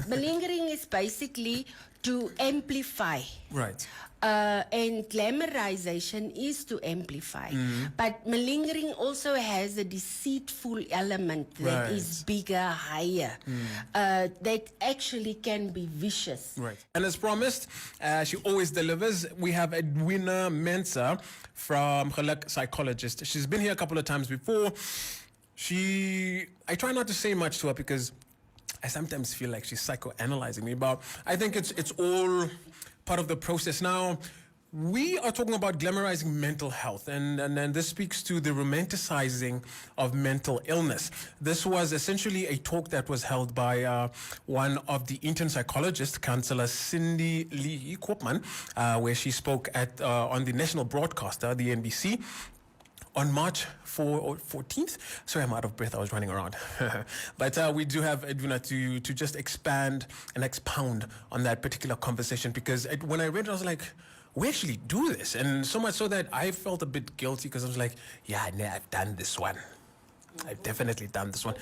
Malingering is basically to amplify. Right. And glamorization is to amplify. But malingering also has a deceitful element that is bigger, higher, that actually can be vicious. Right. And as promised, she always delivers. We have Edwina Mensa from Geluk Psychologist. She's been here a couple of times before. I try not to say much to her because I sometimes feel like she's psychoanalyzing me, but I think it's all part of the process. Now, we are talking about glamorizing mental health, and this speaks to the romanticizing of mental illness. This was essentially a talk that was held by one of the intern psychologists, Counselor Cindy Lee Koopman, where she spoke on the national broadcaster, the NBC, on March 14th. Sorry, I'm out of breath. I was running around. But we do have Edwina to just expand and expound on that particular conversation, because when I read it, I was like, we actually do this. And so much so that I felt a bit guilty, because I was like, yeah, I've done this one. I've definitely done this one.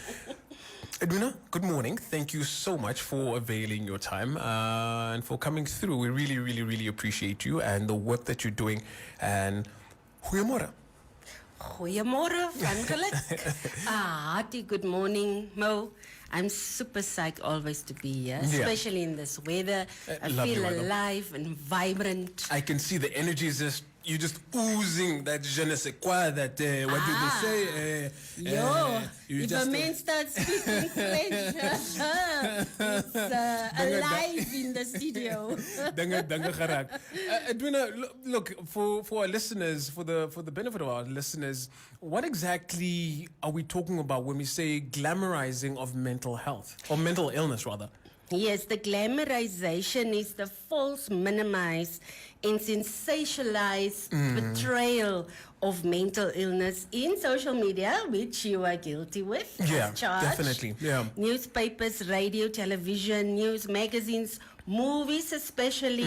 Edwina, good morning. Thank you so much for availing your time and for coming through. We really, really, really appreciate you and the work that you're doing. And goeiemorgen. Goeiemorgen van Geluk. Hearty good morning, Mo. I'm super psyched always to be here, especially in this weather. I feel alive and vibrant. I can see the energy is just, you're just oozing that je ne sais quoi, that, what do they say? If a man starts speaking French, it's alive in the studio. Edwina, look, for our listeners, for the benefit of our listeners, what exactly are we talking about when we say glamorizing of mental health, or mental illness rather? Yes, the glamorization is the false, minimized, and sensationalized portrayal of mental illness in social media, which you are guilty with. Yeah, definitely. Yeah. Newspapers, radio, television, news, magazines, movies especially,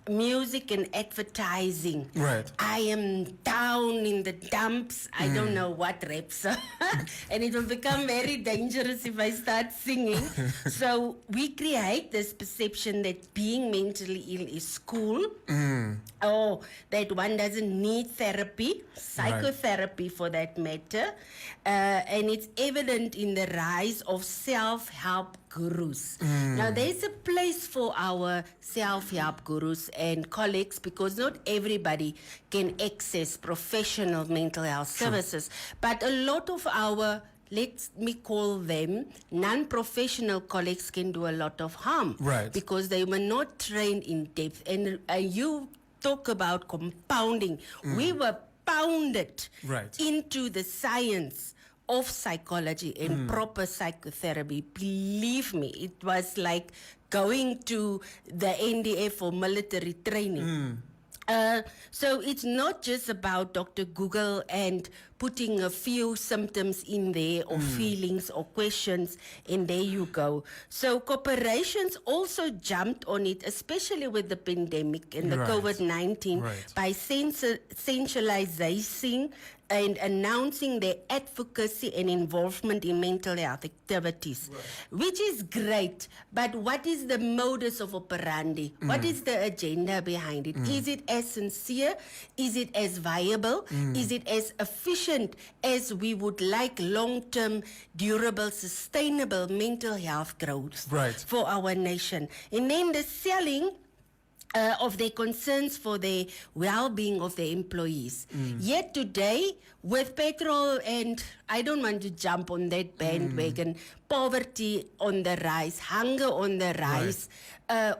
music and advertising. Right. I am down in the dumps. I don't know what reps are. And it will become very dangerous if I start singing. So we create this perception that being mentally ill is cool. Or that one doesn't need therapy, psychotherapy for that matter. And it's evident in the rise of self-help gurus. Now, there's a place for our self-help gurus and colleagues, because not everybody can access professional mental health services. But a lot of our, let me call them, non-professional colleagues can do a lot of harm. Right. Because they were not trained in depth. And you talk about compounding. We were pounded into the science of psychology and proper psychotherapy. Believe me, it was like going to the NDF for military training. So it's not just about Dr. Google and putting a few symptoms in there or feelings or questions, and there you go. So corporations also jumped on it, especially with the pandemic and the COVID-19, by sensationalizing and announcing their advocacy and involvement in mental health activities, which is great. But what is the modus of operandi? What is the agenda behind it? Is it as sincere? Is it as viable? Is it as efficient as we would like long-term, durable, sustainable mental health growth for our nation? And then the selling of their concerns for the well-being of the employees. Yet today, with petrol and I don't want to jump on that bandwagon, poverty on the rise, hunger on the rise,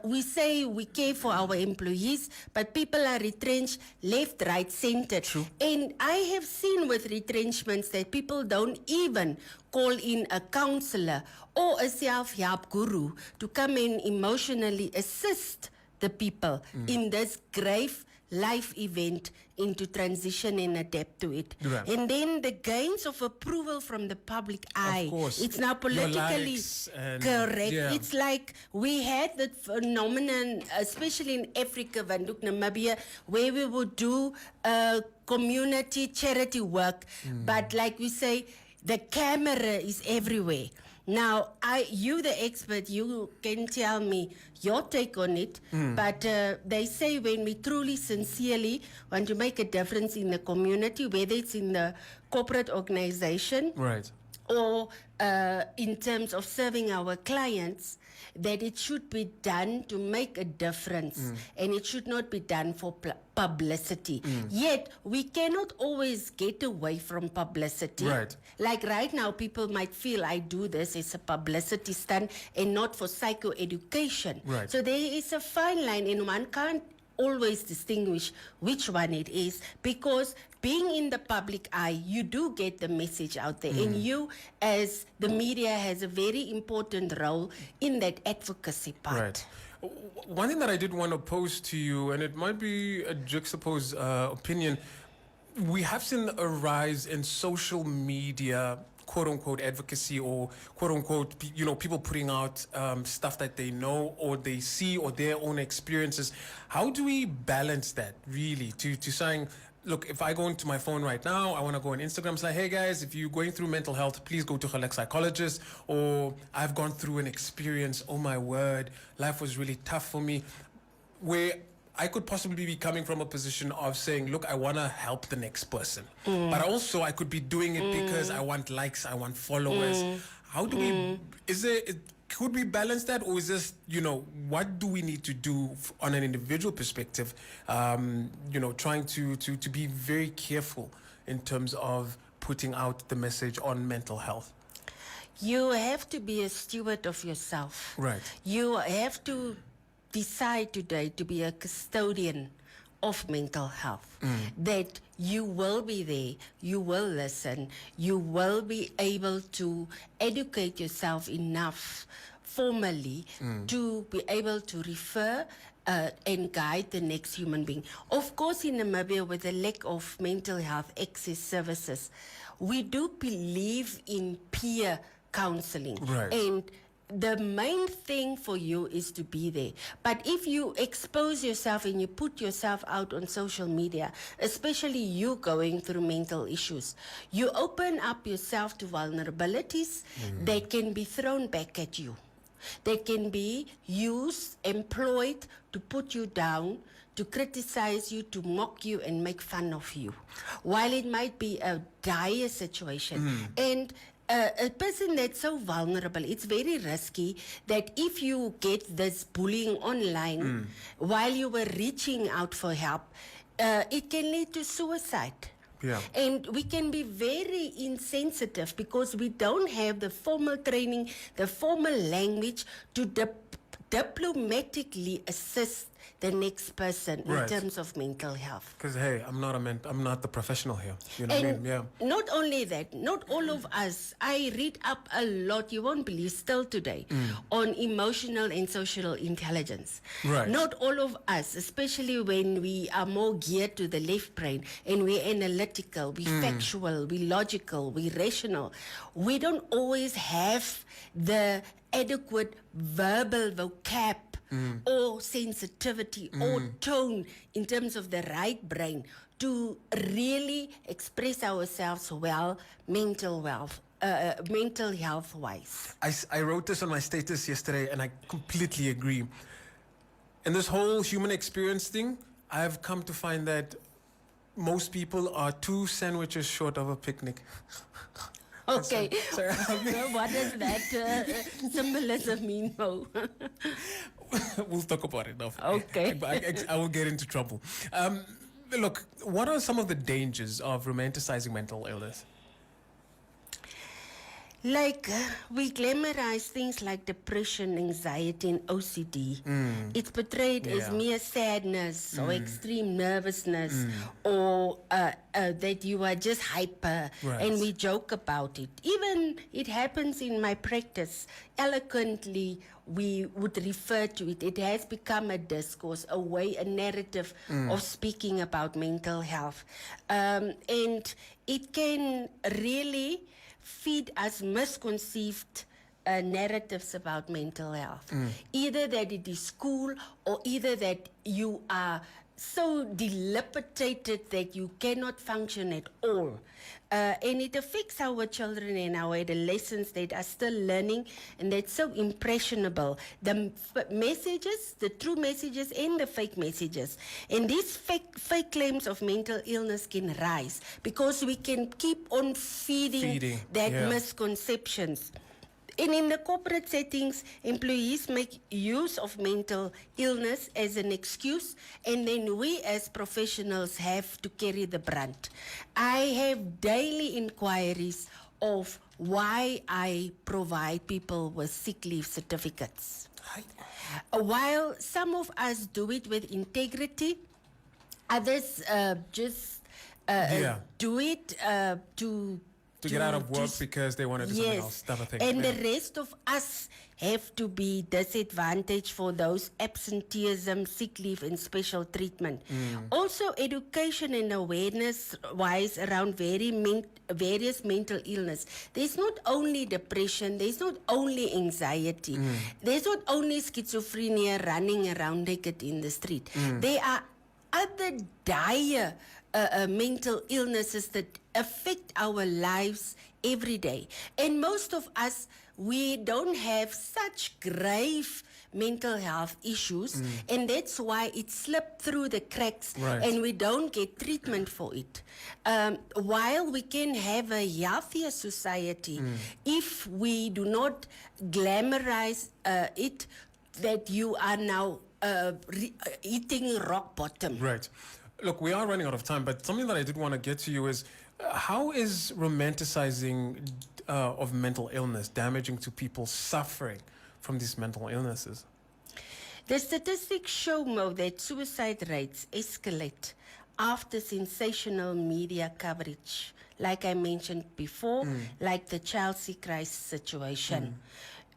we say we care for our employees, but people are retrenched left, right, center. And I have seen with retrenchments that people don't even call in a counselor or a self-help guru to come and emotionally assist the people in this grave life event into transition and adapt to it. And then the gains of approval from the public eye. It's now politically correct. It's like we had that phenomenon, especially in Africa, Namibia, where we would do community charity work. But like we say, the camera is everywhere. Now, you the expert, you can tell me your take on it, but they say when we truly, sincerely want to make a difference in the community, whether it's in the corporate organization, Right. or in terms of serving our clients, that it should be done to make a difference, and it should not be done for publicity. Yet, we cannot always get away from publicity. Right. Like right now, people might feel I do this as a publicity stunt and not for psychoeducation. Right. So there is a fine line, and one can't always distinguish which one it is, because being in the public eye, you do get the message out there, and you as the media has a very important role in that advocacy part. Right. One thing that I did want to pose to you, and it might be a juxtaposed opinion, we have seen a rise in social media, quote unquote advocacy, or quote unquote, people putting out stuff that they know or they see or their own experiences. How do we balance that really to saying, look, if I go into my phone right now, I want to go on Instagram, say, hey guys, if you're going through mental health, please go to Geluk Psychologist, or I've gone through an experience, oh my word, life was really tough for me, where I could possibly be coming from a position of saying, look, I want to help the next person. But also I could be doing it because I want likes, I want followers. How do we, could we balance that? Or is this, what do we need to do on an individual perspective, trying to be very careful in terms of putting out the message on mental health? You have to be a steward of yourself. Right. You have to decide today to be a custodian of mental health, that you will be there, you will listen, you will be able to educate yourself enough formally to be able to refer and guide the next human being. Of course, in Namibia, with the lack of mental health access services, we do believe in peer counseling. Right. And the main thing for you is to be there. But if you expose yourself and you put yourself out on social media, especially you going through mental issues, you open up yourself to vulnerabilities that can be thrown back at you. They can be used, employed to put you down, to criticize you, to mock you, and make fun of you. While it might be a dire situation. And a person that's so vulnerable, it's very risky that if you get this bullying online while you were reaching out for help, it can lead to suicide. Yeah. And we can be very insensitive because we don't have the formal training, the formal language to diplomatically assist the next person in terms of mental health. Because hey, I'm not the professional here. You know what I mean? Yeah. Not only that, not all of us. I read up a lot. You won't believe still today on emotional and social intelligence. Right. Not all of us, especially when we are more geared to the left brain and we're analytical, we're factual, we're logical, we're rational. We don't always have the adequate verbal vocab or sensitivity or tone in terms of the right brain to really express ourselves well, mental health wise. I wrote this on my status yesterday, and I completely agree. In this whole human experience thing, I've come to find that most people are 2 sandwiches short of a picnic. Okay, so what does that symbolism mean? No. We'll talk about it now. Okay. I will get into trouble. Look, what are some of the dangers of romanticizing mental illness? Like, we glamorize things like depression, anxiety, and OCD. It's portrayed as mere sadness or extreme nervousness or that you are just hyper, and we joke about it. Even it happens in my practice. Eloquently, we would refer to it. It has become a discourse, a way, a narrative of speaking about mental health. And it can really feed us misconceived narratives about mental health. Either that it is cool, or either that you are so dilapidated that you cannot function at all. And it affects our children and our adolescents that are still learning, and that's so impressionable. The messages, the true messages and the fake messages. And these fake claims of mental illness can rise because we can keep on feeding that misconceptions. And in the corporate settings, employees make use of mental illness as an excuse, and then we as professionals have to carry the brunt. I have daily inquiries of why I provide people with sick leave certificates. While some of us do it with integrity, others just do it to get out of work because they want to do something else, type of thing. And the rest of us have to be disadvantaged for those absenteeism, sick leave, and special treatment. Also, education and awareness-wise around various mental illness. There's not only depression, there's not only anxiety, there's not only schizophrenia running around naked in the street. There are other dire mental illnesses that affect our lives every day. And most of us, we don't have such grave mental health issues, and that's why it slipped through the cracks, and we don't get treatment for it. While we can have a healthier society if we do not glamorize it, that you are now hitting rock bottom. Right. Look, we are running out of time, but something that I did want to get to you is how is romanticizing of mental illness damaging to people suffering from these mental illnesses? The statistics show, Mo, that suicide rates escalate after sensational media coverage, like I mentioned before, like the Chelsea crisis situation.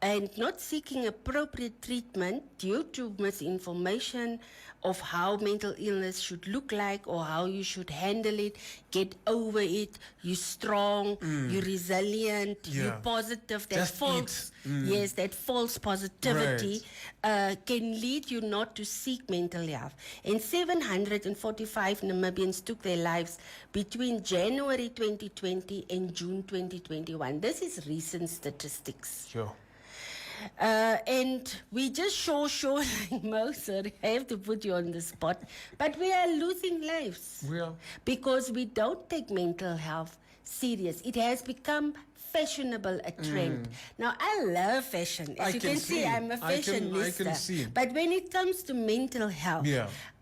And not seeking appropriate treatment due to misinformation of how mental illness should look like or how you should handle it, get over it, you're strong, you're resilient, you're positive. That false, that false positivity can lead you not to seek mental health. And 745 Namibians took their lives between January 2020 and June 2021. This is recent statistics. Sure. And we just sure like most, I have to put you on the spot, but we are losing lives. We are. Because we don't take mental health serious. It has become fashionable, a trend. Now, I love fashion. As you can see, I'm a fashionista. I can see. But when it comes to mental health,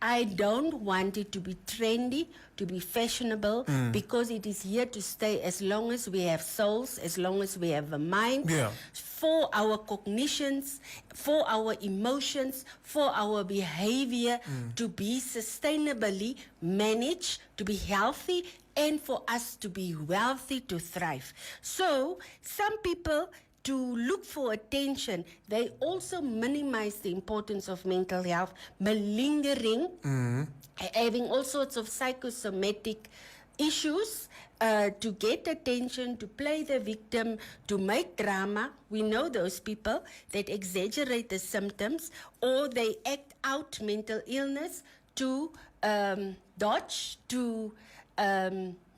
I don't want it to be trendy, to be fashionable, because it is here to stay as long as we have souls, as long as we have a mind, for our cognitions, for our emotions, for our behavior to be sustainably managed, to be healthy, and for us to be wealthy, to thrive. So some people, to look for attention, they also minimize the importance of mental health, malingering, having all sorts of psychosomatic issues to get attention, to play the victim, to make drama. We know those people that exaggerate the symptoms, or they act out mental illness to dodge, to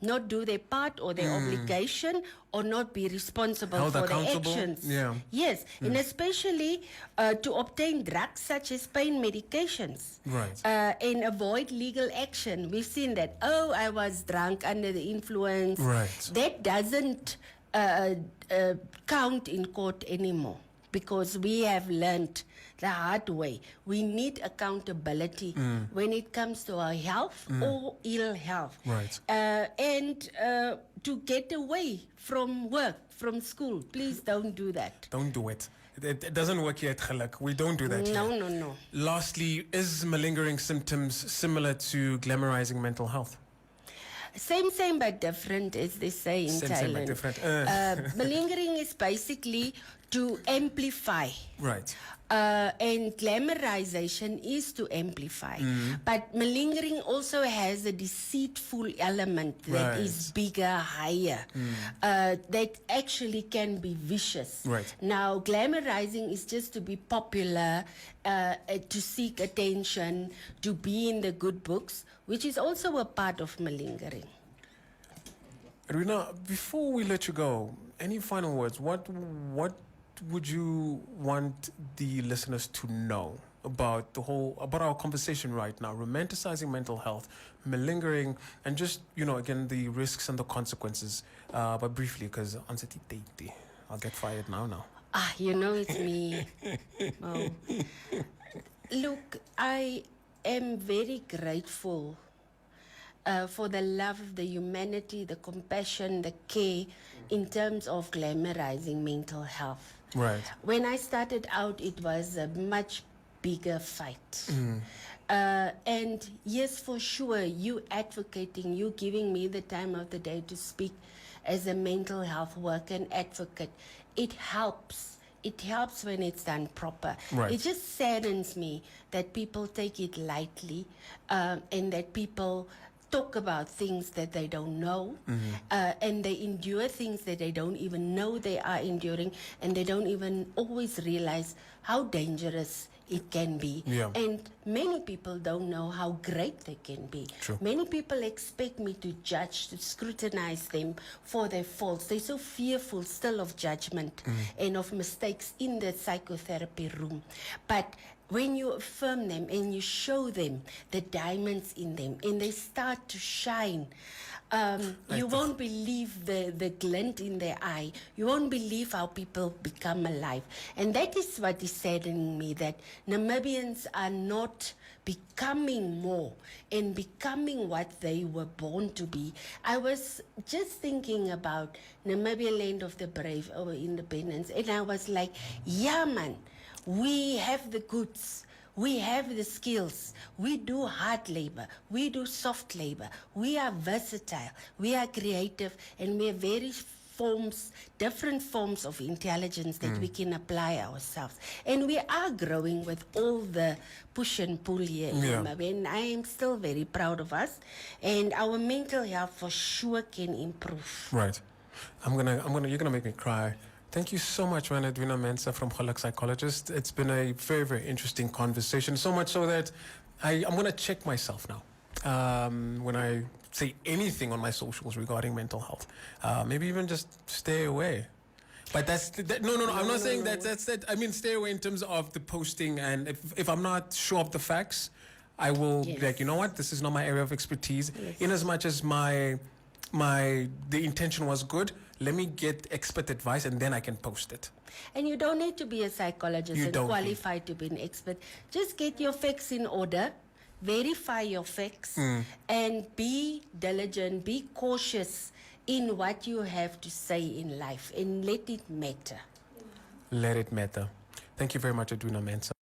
not do their part or their obligation, or not be responsible for their actions. Yes, and especially to obtain drugs such as pain medications, and avoid legal action. We've seen that, I was drunk under the influence. That doesn't count in court anymore, because we have learned the hard way. We need accountability when it comes to our health or ill health. And to get away from work, from school, please don't do that. Don't do it. It doesn't work here at Geluk. We don't do that here. No. Lastly, is malingering symptoms similar to glamorizing mental health? Same but different, as they say in Thailand. Same but different. Malingering is basically to amplify. Right. And glamorization is to amplify. But malingering also has a deceitful element that is bigger, higher, that actually can be vicious. Right. Now, glamorizing is just to be popular, to seek attention, to be in the good books, which is also a part of malingering. Edwina, before we let you go, any final words? What would you want the listeners to know about about our conversation right now, romanticizing mental health, malingering, and just, again, the risks and the consequences? But briefly, because I'll get fired now. It's me. Oh. Look, I am very grateful for the love, the humanity, the compassion, the care in terms of glamorizing mental health. Right. When I started out, it was a much bigger fight. And yes, for sure, you advocating, you giving me the time of the day to speak as a mental health worker and advocate, it helps. It helps when it's done proper. Right. It just saddens me that people take it lightly, and that people talk about things that they don't know, and they endure things that they don't even know they are enduring, and they don't even always realize how dangerous it can be. Yeah. And many people don't know how great they can be. True. Many people expect me to judge, to scrutinize them for their faults. They're so fearful still of judgment and of mistakes in the psychotherapy room. But when you affirm them and you show them the diamonds in them and they start to shine, you won't believe the glint in their eye. You won't believe how people become alive. And that is what is saddening me, that Namibians are not becoming more and becoming what they were born to be. I was just thinking about Namibia, land of the brave, our independence, and I was like, yeah, man, we have the goods. We have the skills. We do hard labor. We do soft labor. We are versatile. We are creative, and we have different forms of intelligence that we can apply ourselves. And we are growing with all the push and pull here in Zimbabwe, and I am still very proud of us. And our mental health for sure can improve. Right. You're gonna make me cry. Thank you so much, man, Edwina Mensah from Geluk Psychologist. It's been a very, very interesting conversation. So much so that I'm going to check myself now when I say anything on my socials regarding mental health. Maybe even just stay away. But no. I'm not saying that's that. I mean, stay away in terms of the posting. And if I'm not sure of the facts, I will be like, you know what? This is not my area of expertise. In as much as the intention was good, let me get expert advice and then I can post it. And you don't need to be a psychologist and qualified to be an expert. Just get your facts in order, verify your facts, and be diligent, be cautious in what you have to say in life, and let it matter. Let it matter. Thank you very much, Edwina Mensah.